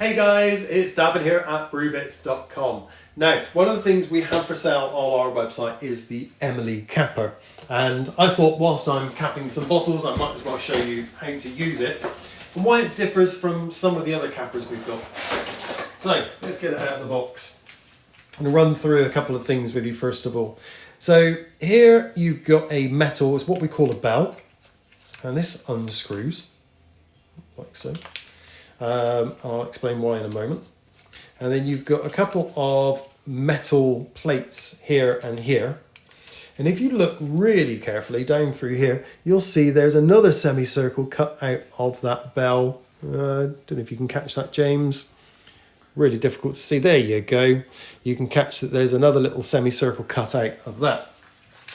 Hey guys, it's David here at brewbits.com. Now, one of the things we have for sale on our website is the Emily capper. And I thought whilst I'm capping some bottles, I might as well show you how to use it and why it differs from some of the other cappers we've got. So, let's get it out of the box and run through a couple of things with you first of all. So, here you've got a metal, it's what we call a bell, and this unscrews, like so. I'll explain why in a moment. And then you've got a couple of metal plates here and here. And if you look really carefully down through here, you'll see there's another semicircle cut out of that bell. Don't know if you can catch that, James. Really difficult to see. There you go. You can catch that there's another little semicircle cut out of that.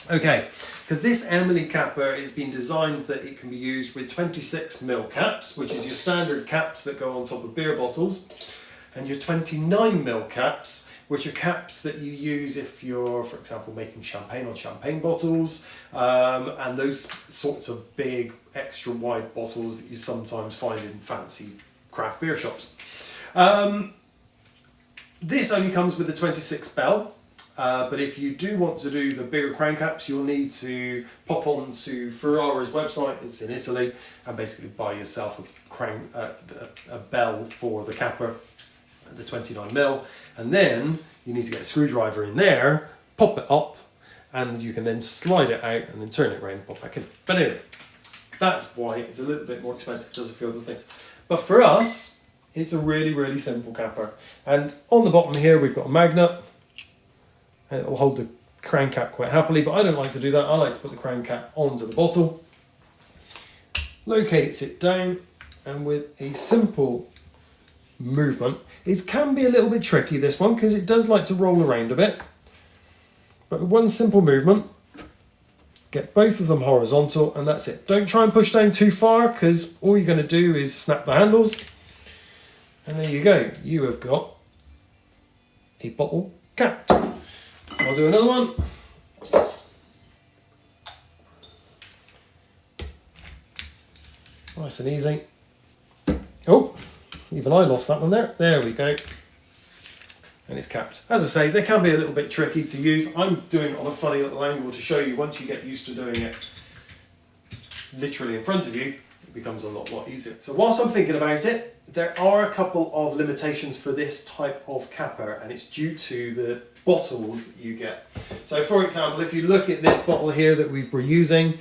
Okay, because this Emily capper has been designed that it can be used with 26mm caps, which is your standard caps that go on top of beer bottles, and your 29mm caps, which are caps that you use if you're, for example, making champagne on champagne bottles, and those sorts of big, extra wide bottles that you sometimes find in fancy craft beer shops. This only comes with the 26 bell. But if you do want to do the bigger crown caps, you'll need to pop on to Ferrari's website, it's in Italy, and basically buy yourself a bell for the capper, the 29mm, and then you need to get a screwdriver in there, pop it up, and you can then slide it out and then turn it around and pop back in. But anyway, that's why it's a little bit more expensive, does a few other things. But for us, it's a really, really simple capper. And on the bottom here, we've got a magnet. And it will hold the crown cap quite happily, but I don't like to do that. I like to put the crown cap onto the bottle, locate it down, and with a simple movement, it can be a little bit tricky, this one, because it does like to roll around a bit. But with one simple movement, get both of them horizontal, and that's it. Don't try and push down too far, because all you're going to do is snap the handles. And there you go. You have got a bottle capped. I'll do another one. Nice and easy. Oh, even I lost that one there. There we go. And it's capped. As I say, they can be a little bit tricky to use. I'm doing it on a funny little angle to show you. Once you get used to doing it literally in front of you, it becomes a lot easier. So whilst I'm thinking about it, there are a couple of limitations for this type of capper, and it's due to the bottles that you get. So for example, if you look at this bottle here that we're using,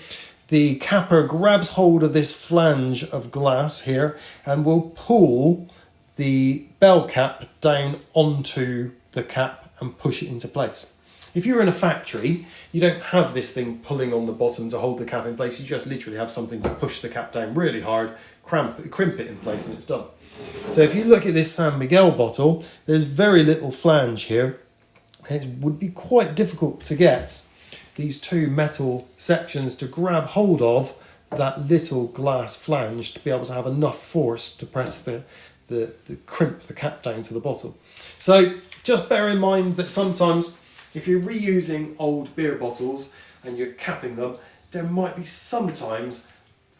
the capper grabs hold of this flange of glass here and will pull the bell cap down onto the cap and push it into place. If you're in a factory, you don't have this thing pulling on the bottom to hold the cap in place. You just literally have something to push the cap down really hard, crimp it in place, and it's done. So if you look at this San Miguel bottle, there's very little flange here. It would be quite difficult to get these two metal sections to grab hold of that little glass flange to be able to have enough force to press the crimp the cap down to the bottle. So just bear in mind that sometimes if you're reusing old beer bottles and you're capping them, there might be sometimes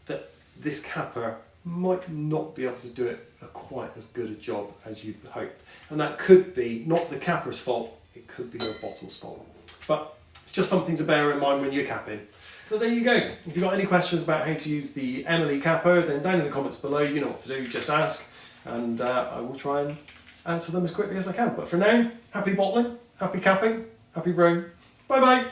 that this capper might not be able to do it quite as good a job as you'd hope. And that could be not the capper's fault, it could be your bottle's fault. But it's just something to bear in mind when you're capping. So there you go. If you've got any questions about how to use the Emily capper, then down in the comments below, you know what to do, just ask. And I will try and answer them as quickly as I can. But for now, happy bottling, happy capping, happy brewing. Bye bye.